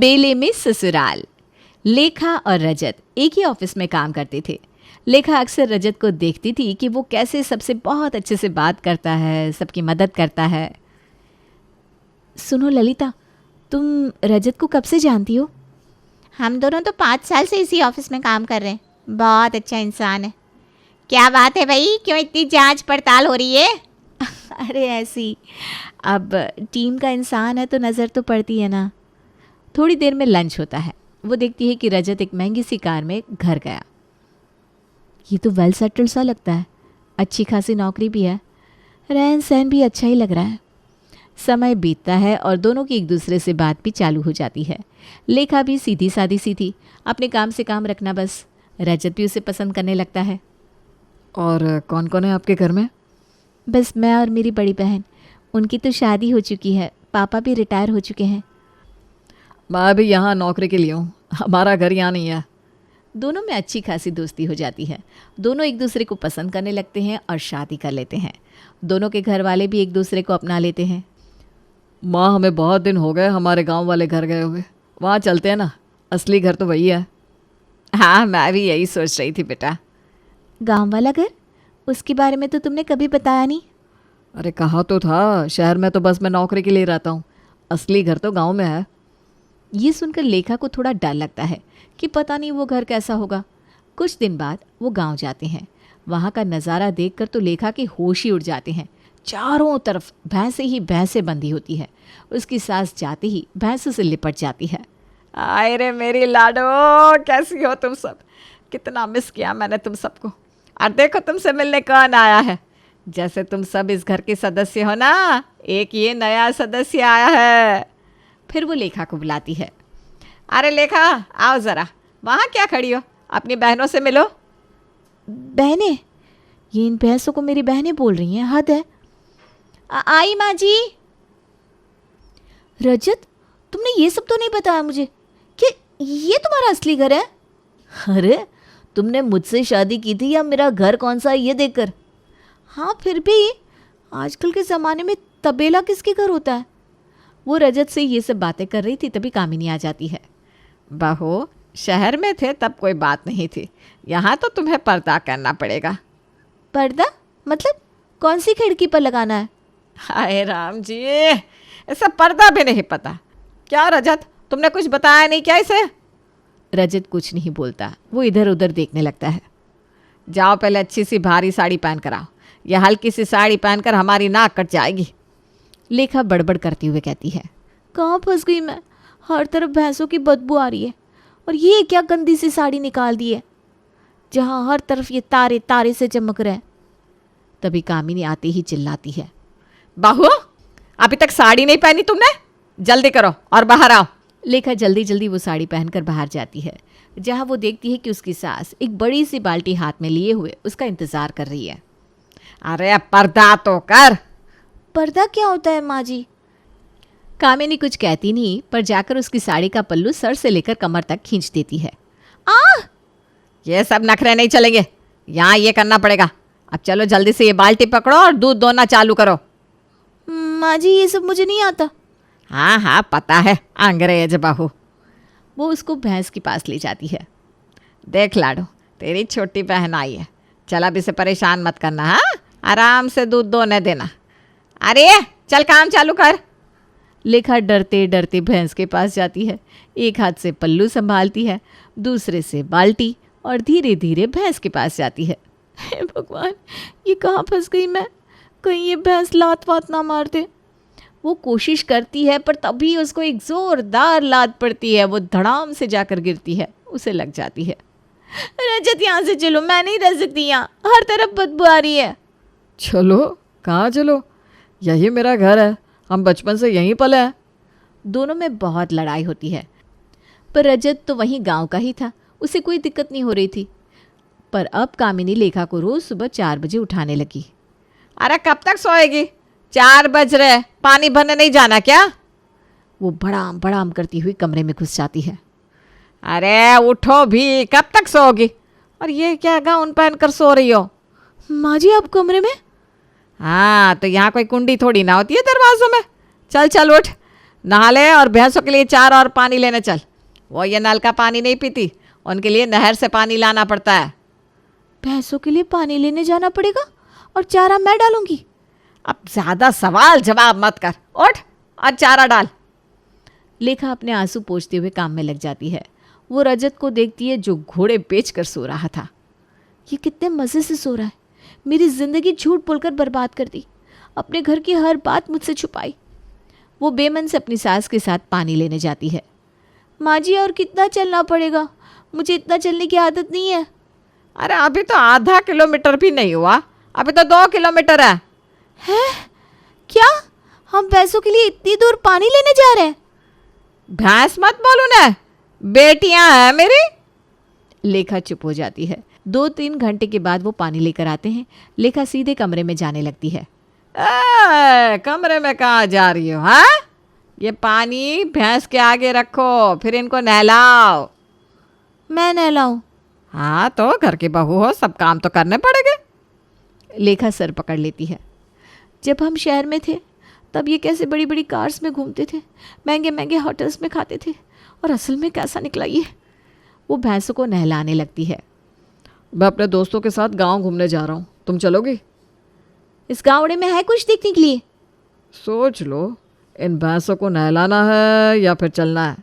तबेले में ससुराल। लेखा और रजत एक ही ऑफिस में काम करते थे। लेखा अक्सर रजत को देखती थी कि वो कैसे सबसे बहुत अच्छे से बात करता है, सबकी मदद करता है। सुनो ललिता, तुम रजत को कब से जानती हो? हम दोनों तो 5 साल से इसी ऑफिस में काम कर रहे हैं। बहुत अच्छा इंसान है। क्या बात है भाई, क्यों इतनी जांच पड़ताल हो रही है? अरे ऐसी, अब टीम का इंसान है तो नज़र तो पड़ती है ना। थोड़ी देर में लंच होता है। वो देखती है कि रजत एक महंगी सी कार में घर गया। ये तो वेल सेटल्ड सा लगता है, अच्छी खासी नौकरी भी है, रहन सहन भी अच्छा ही लग रहा है। समय बीतता है और दोनों की एक दूसरे से बात भी चालू हो जाती है। लेखा भी सीधी सादी सी थी, अपने काम से काम रखना बस। रजत भी उसे पसंद करने लगता है। और कौन कौन है आपके घर में? बस मैं और मेरी बड़ी बहन। उनकी तो शादी हो चुकी है, पापा भी रिटायर हो चुके हैं। मैं भी यहाँ नौकरी के लिए हूँ, हमारा घर यहाँ नहीं है। दोनों में अच्छी खासी दोस्ती हो जाती है। दोनों एक दूसरे को पसंद करने लगते हैं और शादी कर लेते हैं। दोनों के घर वाले भी एक दूसरे को अपना लेते हैं। माँ, हमें बहुत दिन हो गए हमारे गांव वाले घर गए हुए, वहाँ चलते हैं ना, असली घर तो वही है। हाँ, मैं भी यही सोच रही थी बेटा। गांव वाला घर? उसके बारे में तो तुमने कभी बताया नहीं। अरे कहा तो था, शहर में तो बस मैं नौकरी के लिए रहता हूँ, असली घर तो गांव में है। ये सुनकर लेखा को थोड़ा डर लगता है कि पता नहीं वो घर कैसा होगा। कुछ दिन बाद वो गांव जाते हैं। वहाँ का नज़ारा देखकर तो लेखा के होश ही उड़ जाते हैं। चारों तरफ भैंसें ही भैंसें बंधी होती है। उसकी सास जाते ही भैंसों से लिपट जाती है। आए रे मेरी लाडो, कैसी हो तुम सब? कितना मिस किया मैंने तुम सबको। और देखो तुमसे मिलने कौन आया है। जैसे तुम सब इस घर के सदस्य हो ना, एक ये नया सदस्य आया है। फिर वो लेखा को बुलाती है। अरे लेखा, आओ ज़रा, वहाँ क्या खड़ी हो, अपनी बहनों से मिलो। बहनें? ये इन भैंसों को मेरी बहनें बोल रही हैं, हद है। आई माँ जी। रजत, तुमने ये सब तो नहीं बताया मुझे कि ये तुम्हारा असली घर है। अरे, तुमने मुझसे शादी की थी या मेरा घर कौन सा है ये देखकर? हाँ, फिर भी आजकल के ज़माने में तबेला किसके घर होता है? वो रजत से ये सब बातें कर रही थी, तभी कामिनी आ जाती है। बहू, शहर में थे तब कोई बात नहीं थी, यहाँ तो तुम्हें पर्दा करना पड़ेगा। पर्दा मतलब कौन सी खिड़की पर लगाना है? हाय राम जी, ऐसा पर्दा भी नहीं पता क्या? रजत, तुमने कुछ बताया नहीं क्या इसे? रजत कुछ नहीं बोलता, वो इधर उधर देखने लगता है। जाओ पहले अच्छी सी भारी साड़ी पहन कर आओ, यह हल्की सी साड़ी पहनकर हमारी नाक कट जाएगी। लेखा बड़बड़ करती हुए कहती है। कहाँ फंस गई मैं? हर तरफ भैंसों की बदबू आ रही है, और ये क्या गंदी सी साड़ी निकाल दी है जहाँ हर तरफ ये तारे तारे से चमक रहे हैं। तभी कामिनी आते ही चिल्लाती है। बहू, अभी तक साड़ी नहीं पहनी तुमने? जल्दी करो और बाहर आओ। लेखा जल्दी जल्दी वो साड़ी पहनकर बाहर जाती है, जहाँ वो देखती है कि उसकी सास एक बड़ी सी बाल्टी हाथ में लिए हुए उसका इंतज़ार कर रही है। अरे पर्दा तो कर। पर्दा क्या होता है माँ जी? कामिनी कुछ कहती नहीं, पर जाकर उसकी साड़ी का पल्लू सर से लेकर कमर तक खींच देती है। ये सब नखरे नहीं चलेंगे, यहाँ ये करना पड़ेगा। अब चलो जल्दी से ये बाल्टी पकड़ो और दूध दोना चालू करो। माँ जी, ये सब मुझे नहीं आता। हाँ हाँ पता है, अंग्रेज बहू। वो उसको भैंस के पास ले जाती है। देख लाडो, तेरी छोटी बहन आई है, चल अब इसे परेशान मत करना। हाँ, आराम से दूध दोने देना। अरे चल काम चालू कर। लेखा डरते डरते भैंस के पास जाती है। एक हाथ से पल्लू संभालती है, दूसरे से बाल्टी, और धीरे धीरे भैंस के पास जाती है। हे भगवान, ये कहाँ फंस गई मैं? कहीं ये भैंस लात वात ना मार दे। वो कोशिश करती है, पर तभी उसको एक ज़ोरदार लात पड़ती है। वो धड़ाम से जाकर गिरती है, उसे लग जाती है। रजत, यहाँ से चलो, मैं नहीं रह सकती, यहाँ हर तरफ बदबू आ रही है। चलो? कहाँ चलो? यही मेरा घर है, हम बचपन से यहीं पले हैं। दोनों में बहुत लड़ाई होती है, पर रजत तो वहीं गांव का ही था, उसे कोई दिक्कत नहीं हो रही थी। पर अब कामिनी लेखा को रोज़ सुबह 4 बजे उठाने लगी। अरे कब तक सोएगी? 4 बज रहे, पानी भरने नहीं जाना क्या? वो बड़ाम बड़ाम करती हुई कमरे में घुस जाती है। अरे उठो भी, कब तक सोओगी? और ये क्या गाउन पहन कर सो रही हो? माँ जी, आप कमरे में? हाँ, तो यहाँ कोई कुंडी थोड़ी ना होती है दरवाज़ों में। चल चल उठ, नहा ले और भैंसों के लिए चारा और पानी लेने चल। वो ये नल का पानी नहीं पीती, उनके लिए नहर से पानी लाना पड़ता है। भैंसों के लिए पानी लेने जाना पड़ेगा और चारा मैं डालूंगी? अब ज़्यादा सवाल जवाब मत कर, उठ और चारा डाल। लेखा अपने आंसू पोंछते हुए काम में लग जाती है। वो रजत को देखती है जो घोड़े बेचकर सो रहा था। ये कितने मज़े से सो रहा है। मेरी ज़िंदगी झूठ बोलकर बर्बाद कर दी, अपने घर की हर बात मुझसे छुपाई। वो बेमन से अपनी सास के साथ पानी लेने जाती है। माँ जी, और कितना चलना पड़ेगा? मुझे इतना चलने की आदत नहीं है। अरे अभी तो आधा किलोमीटर भी नहीं हुआ, अभी तो 2 किलोमीटर है। हैं? क्या? हम भैंसों के लिए इतनी दूर पानी लेने जा रहे हैं? भैंस मत बोलो ना, बेटियां हैं मेरी। लेखा चुप हो जाती है। 2-3 घंटे के बाद वो पानी लेकर आते हैं। लेखा सीधे कमरे में जाने लगती है। कमरे में कहाँ जा रही हो? हाँ, ये पानी भैंस के आगे रखो, फिर इनको नहलाओ। मैं नहलाऊं? हाँ, तो घर की बहू हो, सब काम तो करने पड़ेंगे। लेखा सर पकड़ लेती है। जब हम शहर में थे तब ये कैसे बड़ी बड़ी कार्स में घूमते थे, महंगे महंगे होटल्स में खाते थे, और असल में कैसा निकला ये। वो भैंसों को नहलाने लगती है। मैं अपने दोस्तों के साथ गांव घूमने जा रहा हूँ, तुम चलोगी? इस गावड़े में है कुछ देखने के लिए? सोच लो, इन भैंसों को नहलाना है या फिर चलना है।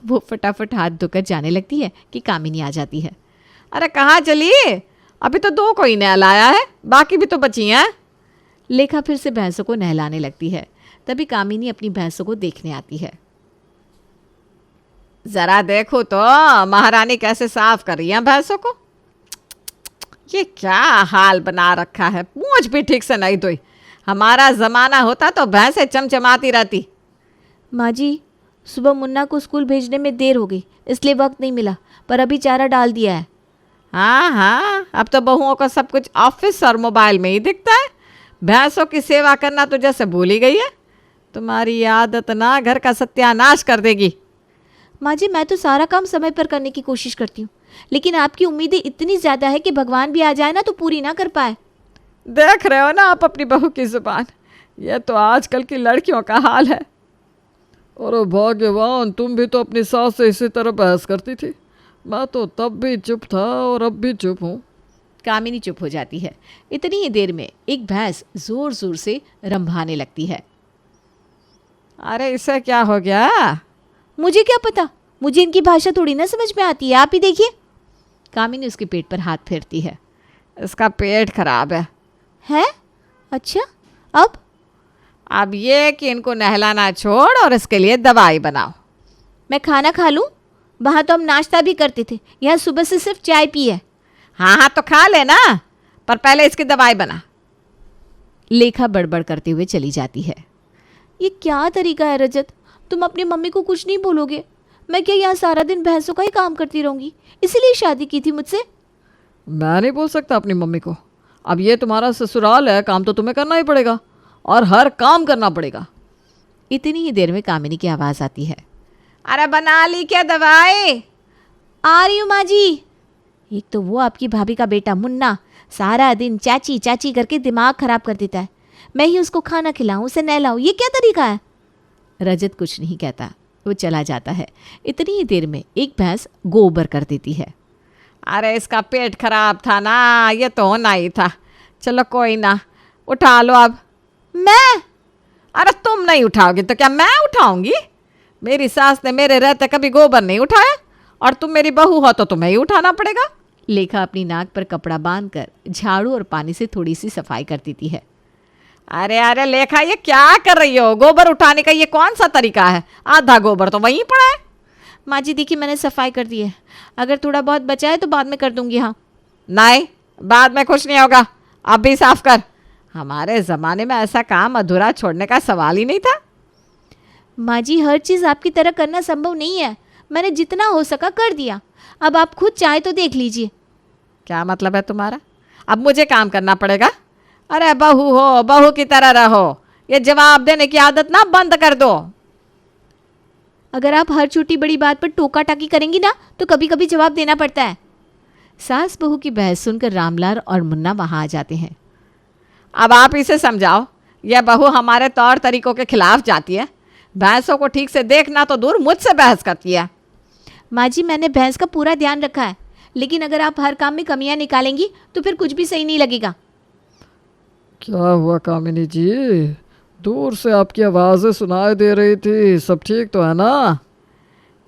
वो फटाफट हाथ धोकर जाने लगती है कि कामिनी आ जाती है। अरे कहाँ चली? अभी तो 2 को ही नहलाया है, बाकी भी तो बची हैं। लेखा फिर से भैंसों को नहलाने लगती है। तभी कामिनी अपनी भैंसों को देखने आती है। जरा देखो तो महारानी कैसे साफ कर रही है भैंसों को। ये क्या हाल बना रखा है, पूंछ भी ठीक से नहीं धोई। हमारा जमाना होता तो भैंसें चमचमाती रहती। माँ जी, सुबह मुन्ना को स्कूल भेजने में देर हो गई, इसलिए वक्त नहीं मिला, पर अभी चारा डाल दिया है। हाँ हाँ, अब तो बहुओं को सब कुछ ऑफिस और मोबाइल में ही दिखता है। भैंसों की सेवा करना तो जैसे भूल ही गई है। तुम्हारी आदत ना घर का सत्यानाश कर देगी। माँ जी, मैं तो सारा काम समय पर करने की कोशिश करती हूँ, लेकिन आपकी उम्मीदें इतनी ज़्यादा है कि भगवान भी आ जाए ना तो पूरी ना कर पाए। देख रहे हो ना आप अपनी बहू की जुबान, यह तो आजकल की लड़कियों का हाल है। अरे भाग्यवान, तुम भी तो अपनी सास से इसी तरह बहस करती थी। मैं तो तब भी चुप था और अब भी चुप हूँ। कामिनी चुप हो जाती है। इतनी ही देर में एक भैंस जोर जोर से रंभाने लगती है। अरे इसे क्या हो गया? मुझे क्या पता, मुझे इनकी भाषा थोड़ी ना समझ में आती है, आप ही देखिए। कामिनी उसके पेट पर हाथ फेरती है। इसका पेट खराब है। है? अच्छा, अब ये कि इनको नहलाना छोड़ और इसके लिए दवाई बनाओ। मैं खाना खा लूँ? वहाँ तो हम नाश्ता भी करते थे, यहाँ सुबह से सिर्फ चाय पी है। हाँ हाँ, तो खा लेना, पर पहले इसकी दवाई बना। लेखा बड़बड़ करते हुए चली जाती है। ये क्या तरीका है रजत, तुम अपनी मम्मी को कुछ नहीं बोलोगे? मैं क्या यहाँ सारा दिन भैंसों का ही काम करती रहूँगी? इसीलिए शादी की थी मुझसे? मैं नहीं बोल सकता अपनी मम्मी को। अब ये तुम्हारा ससुराल है, काम तो तुम्हें करना ही पड़ेगा और हर काम करना पड़ेगा। इतनी ही देर में कामिनी की आवाज़ आती है। अरे बना ली क्या दवाई? आ रही हूँ माँ जी। एक तो वो आपकी भाभी का बेटा मुन्ना सारा दिन चाची चाची करके दिमाग खराब कर देता है। मैं ही उसको खाना खिलाऊं, उसे नहलाऊं, ये क्या तरीका है? रजत कुछ नहीं कहता, वो चला जाता है। इतनी ही देर में एक भैंस गोबर कर देती है। अरे इसका पेट खराब था ना, ये तो होना ही था। चलो कोई ना, उठा लो अब। मैं? अरे तुम नहीं उठाओगी तो क्या मैं उठाऊंगी? मेरी सास ने मेरे रहते कभी गोबर नहीं उठाया, और तुम मेरी बहू हो तो तुम्हें ही उठाना पड़ेगा। लेखा अपनी नाक पर कपड़ा बांधकर झाड़ू और पानी से थोड़ी सी सफाई कर देती है। अरे अरे लेखा, ये क्या कर रही हो? गोबर उठाने का ये कौन सा तरीका है? आधा गोबर तो वहीं पड़ा है। माँ जी देखिए, मैंने सफाई कर दी है, अगर थोड़ा बहुत बचा है तो बाद में कर दूंगी। हाँ नहीं, बाद में कुछ नहीं होगा, अब भी साफ कर। हमारे ज़माने में ऐसा काम अधूरा छोड़ने का सवाल ही नहीं था। माँ जी, हर चीज़ आपकी तरह करना संभव नहीं है, मैंने जितना हो सका कर दिया, अब आप खुद चाहे तो देख लीजिए। क्या मतलब है तुम्हारा? अब मुझे काम करना पड़ेगा? अरे बहू हो, बहू की तरह रहो। ये जवाब देने की आदत ना बंद कर दो। अगर आप हर छोटी बड़ी बात पर टोका टाकी करेंगी ना तो कभी कभी जवाब देना पड़ता है। सास बहू की बहस सुनकर रामलाल और मुन्ना वहाँ आ जाते हैं। अब आप इसे समझाओ, यह बहू हमारे तौर तरीकों के खिलाफ जाती है। भैंसों को ठीक से देखना तो दूर मुझसे बहस करती है। माँ जी मैंने भैंस का पूरा ध्यान रखा है, लेकिन अगर आप हर काम में कमियां निकालेंगी तो फिर कुछ भी सही नहीं लगेगा। क्या हुआ कामिनी जी? दूर से आपकी आवाज़ें सुनाई दे रही थी, सब ठीक तो है ना?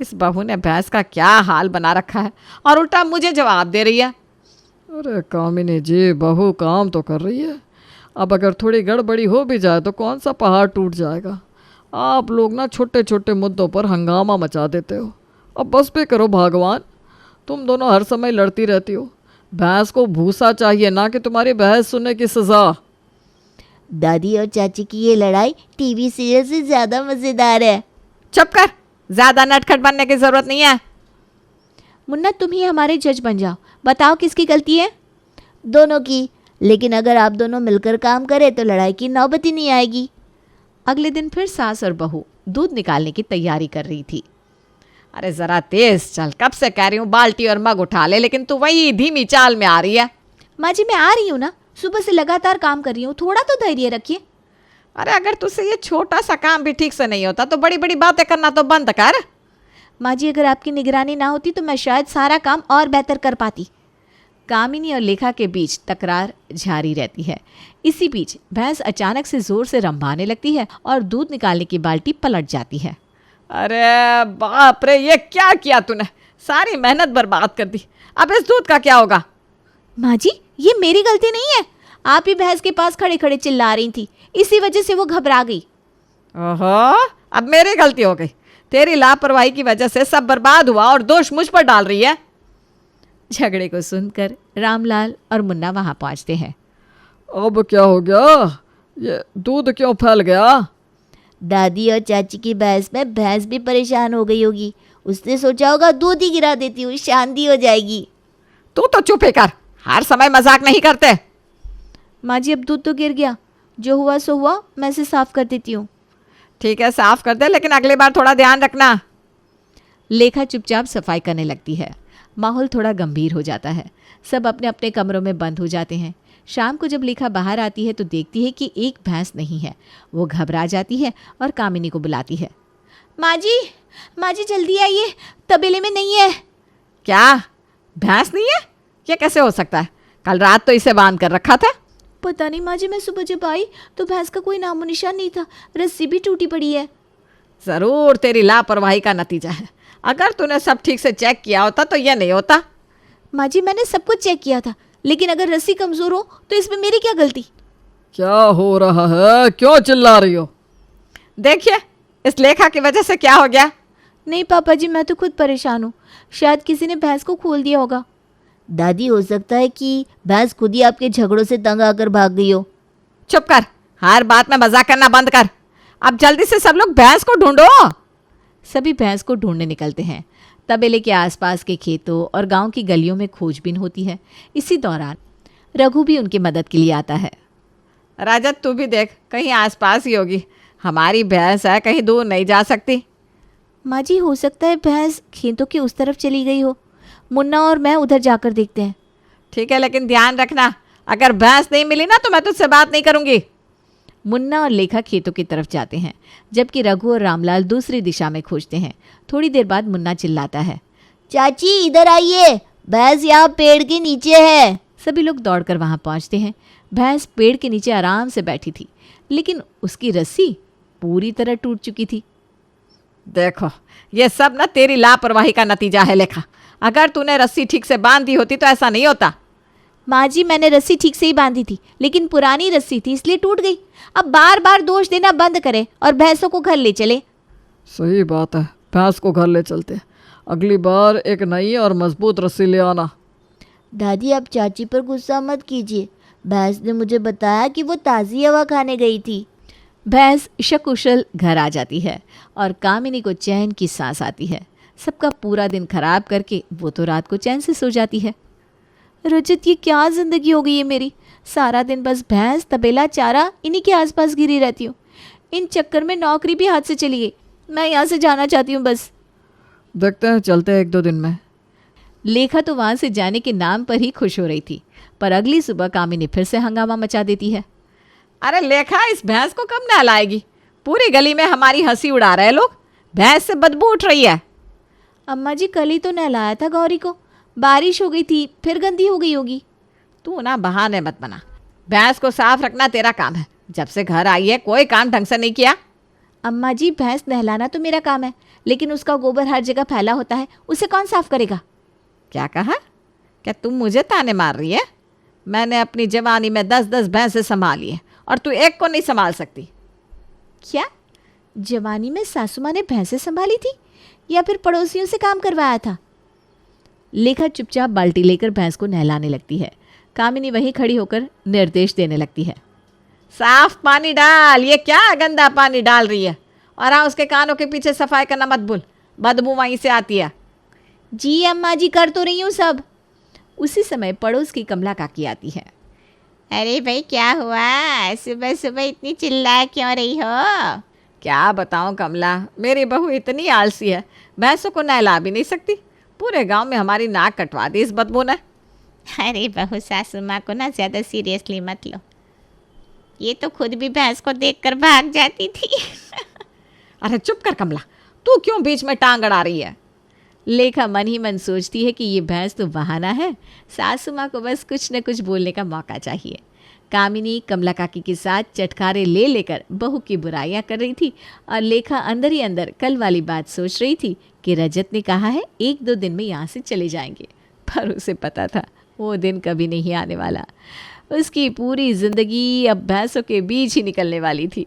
इस बहू ने भैंस का क्या हाल बना रखा है और उल्टा मुझे जवाब दे रही है। अरे कामिनी जी, बहू काम तो कर रही है, अब अगर थोड़ी गड़बड़ी हो भी जाए तो कौन सा पहाड़ टूट जाएगा। आप लोग ना छोटे छोटे मुद्दों पर हंगामा मचा देते हो। अब बस पे करो भगवान, तुम दोनों हर समय लड़ती रहती हो। भैंस को भूसा चाहिए, ना कि तुम्हारी बहस सुनने की सज़ा। दादी और चाची की ये लड़ाई टीवी सीरियल से ज़्यादा मज़ेदार है। चुप कर, ज़्यादा नटखट बनने की ज़रूरत नहीं है। मुन्ना तुम ही हमारे जज बन जाओ, बताओ किसकी गलती है? दोनों की, लेकिन अगर आप दोनों मिलकर काम करें तो लड़ाई की नौबत ही नहीं आएगी। अगले दिन फिर सास और बहू दूध निकालने की तैयारी कर रही थी। अरे ज़रा तेज चल, कब से कह रही हूँ बाल्टी और मग उठा ले, लेकिन तू वही धीमी चाल में आ रही है। माँ जी मैं आ रही हूँ ना, सुबह से लगातार काम कर रही हूँ, थोड़ा तो धैर्य रखिए। अरे अगर तुझसे ये छोटा सा काम भी ठीक से नहीं होता तो बड़ी बड़ी बातें करना तो बंद कर। माँ जी अगर आपकी निगरानी ना होती तो मैं शायद सारा काम और बेहतर कर पाती। कामिनी और लेखा के बीच तकरार जारी रहती है। इसी बीच भैंस अचानक से जोर से रंभाने लगती है और दूध निकालने की बाल्टी पलट जाती है। अरे बाप रे, ये क्या किया तूने? सारी मेहनत बर्बाद कर दी। अब इस दूध का क्या होगा? माँ जी ये मेरी गलती नहीं है, आप ही भैंस के पास खड़े खड़े चिल्ला रही थी, इसी वजह से वो घबरा गई। ओहो, अब मेरी गलती हो गई। तेरी लापरवाही की वजह से सब बर्बाद हुआ और दोष मुझ पर डाल रही है। झगड़े को सुनकर रामलाल और मुन्ना वहां पहुंचते हैं। अब क्या हो गया? ये दूध क्यों फैल गया? दादी और चाची की बहस में भैंस भी परेशान हो गई होगी। उसने सोचा होगा दूध ही गिरा देती हूँ, शांति हो जाएगी। तू तो चुप ही कर, हर समय मजाक नहीं करते। माँ जी अब दूध तो गिर गया, जो हुआ सो हुआ, मैं इसे साफ कर देती हूँ। ठीक है साफ कर दे, लेकिन अगली बार थोड़ा ध्यान रखना। लेखा चुपचाप सफाई करने लगती है। माहौल थोड़ा गंभीर हो जाता है। सब अपने अपने कमरों में बंद हो जाते हैं। शाम को जब लेखा बाहर आती है तो देखती है कि एक भैंस नहीं है। वो घबरा जाती है और कामिनी को बुलाती है। माँ जी जल्दी आइए, तबेले में नहीं है। क्या भैंस नहीं है? ये कैसे हो सकता है? कल रात तो इसे बांध कर रखा था। पता नहीं माँ जी, मैं सुबह जब आई तो भैंस का कोई नामो निशान नहीं था, रस्सी भी टूटी पड़ी है। जरूर तेरी लापरवाही का नतीजा है। अगर तूने सब ठीक से चेक किया होता तो यह नहीं होता। माँ जी मैंने सब कुछ चेक किया था, लेकिन अगर रस्सी कमज़ोर हो तो इसमें मेरी क्या गलती? क्या हो रहा है? क्यों चिल्ला रही हो? देखिए इस लेखा की वजह से क्या हो गया। नहीं पापा जी, मैं तो खुद परेशान हूँ, शायद किसी ने भैंस को खोल दिया होगा। दादी हो सकता है कि भैंस खुद ही आपके झगड़ों से तंग आकर भाग गई हो। चुप कर, हर बात में मजाक करना बंद कर। अब जल्दी से सब लोग भैंस को ढूंढो। सभी भैंस को ढूंढने निकलते हैं। तबेले के आसपास के खेतों और गांव की गलियों में खोजबीन होती है। इसी दौरान रघु भी उनकी मदद के लिए आता है। राजत तू भी देख, कहीं आसपास ही होगी। हमारी भैंस है, कहीं दूर नहीं जा सकती। माँ जी हो सकता है भैंस खेतों के उस तरफ चली गई हो। मुन्ना और मैं उधर जाकर देखते हैं। ठीक है, लेकिन ध्यान रखना, अगर भैंस नहीं मिली ना तो मैं तुझसे बात नहीं करूंगी। मुन्ना और लेखा खेतों की तरफ जाते हैं, जबकि रघु और रामलाल दूसरी दिशा में खोजते हैं। थोड़ी देर बाद मुन्ना चिल्लाता है, चाची इधर आइए, भैंस यहाँ पेड़ के नीचे है। सभी लोग दौड़कर वहां पहुंचते हैं। भैंस पेड़ के नीचे आराम से बैठी थी, लेकिन उसकी रस्सी पूरी तरह टूट चुकी थी। देखो ये सब ना तेरी लापरवाही का नतीजा है लेखा। अगर तूने रस्सी ठीक से बांध दी होती तो ऐसा नहीं होता। माँ जी मैंने रस्सी ठीक से ही बांधी थी, लेकिन पुरानी रस्सी थी इसलिए टूट गई। अब बार बार दोष देना बंद करें और भैंसों को घर ले चले। सही बात है, भैंस को घर ले चलते हैं। अगली बार एक नई और मजबूत रस्सी ले आना। दादी आप चाची पर गुस्सा मत कीजिए, भैंस ने मुझे बताया कि वो ताज़ी हवा खाने गई थी। भैंस सकुशल घर आ जाती है और कामिनी को चैन की सांस आती है। सबका पूरा दिन खराब करके वो तो रात को चैन से सो जाती है। रजत ये क्या ज़िंदगी हो गई है मेरी, सारा दिन बस भैंस तबेला चारा इन्हीं के आसपास घिरी रहती हूँ। इन चक्कर में नौकरी भी हाथ से चली गई। मैं यहाँ से जाना चाहती हूँ बस। देखते हैं, चलते हैं 1-2 दिन में। लेखा तो वहाँ से जाने के नाम पर ही खुश हो रही थी, पर अगली सुबह कामिनी फिर से हंगामा मचा देती है। अरे लेखा, इस भैंस को कब नहलाएगी? पूरी गली में हमारी हंसी उड़ा रहे लोग। भैंस से बदबू उठ रही है। अम्मा जी कल ही तो नहलाया था गौरी को, बारिश हो गई थी, फिर गंदी हो गई होगी। तू ना बहाने मत बना। भैंस को साफ रखना तेरा काम है। जब से घर आई है कोई काम ढंग से नहीं किया। अम्मा जी भैंस नहलाना तो मेरा काम है, लेकिन उसका गोबर हर जगह फैला होता है, उसे कौन साफ करेगा? क्या कहा? क्या तुम मुझे ताने मार रही है? मैंने अपनी जवानी में 10-10 भैंसें संभाली है और तू एक को नहीं संभाल सकती। क्या जवानी में सासू माँ ने भैंसें संभाली थी या फिर पड़ोसियों से काम करवाया था? लेखा चुपचाप बाल्टी लेकर भैंस को नहलाने लगती है। कामिनी वहीं खड़ी होकर निर्देश देने लगती है। साफ पानी डाल। ये क्या गंदा पानी डाल रही है? और हाँ, उसके कानों के पीछे सफाई करना मत भूल, बदबू वहीं से आती है। जी अम्मा जी कर तो रही हूँ सब। उसी समय पड़ोस की कमला काकी आती है। अरे भाई क्या हुआ, सुबह सुबह इतनी चिल्ला क्यों रही हो? क्या बताऊं कमला, मेरी बहू इतनी आलसी है, भैंसों को नहला भी नहीं सकती। पूरे गांव में हमारी नाक कटवा दी इस बदबू ने। अरे बहू सासू माँ को ना ज़्यादा सीरियसली मत लो, ये तो खुद भी भैंस को देखकर भाग जाती थी। अरे चुप कर कमला, तू क्यों बीच में टांग अड़ा रही है? लेखा मन ही मन सोचती है कि ये भैंस तो बहाना है, सासू माँ को बस कुछ न कुछ बोलने का मौका चाहिए। कामिनी कमला काकी के साथ चटखारे ले लेकर बहू की बुराइयां कर रही थी और लेखा अंदर ही अंदर कल वाली बात सोच रही थी कि रजत ने कहा है 1-2 दिन में यहाँ से चले जाएंगे, पर उसे पता था वो दिन कभी नहीं आने वाला। उसकी पूरी ज़िंदगी अब भैंसों के बीच ही निकलने वाली थी।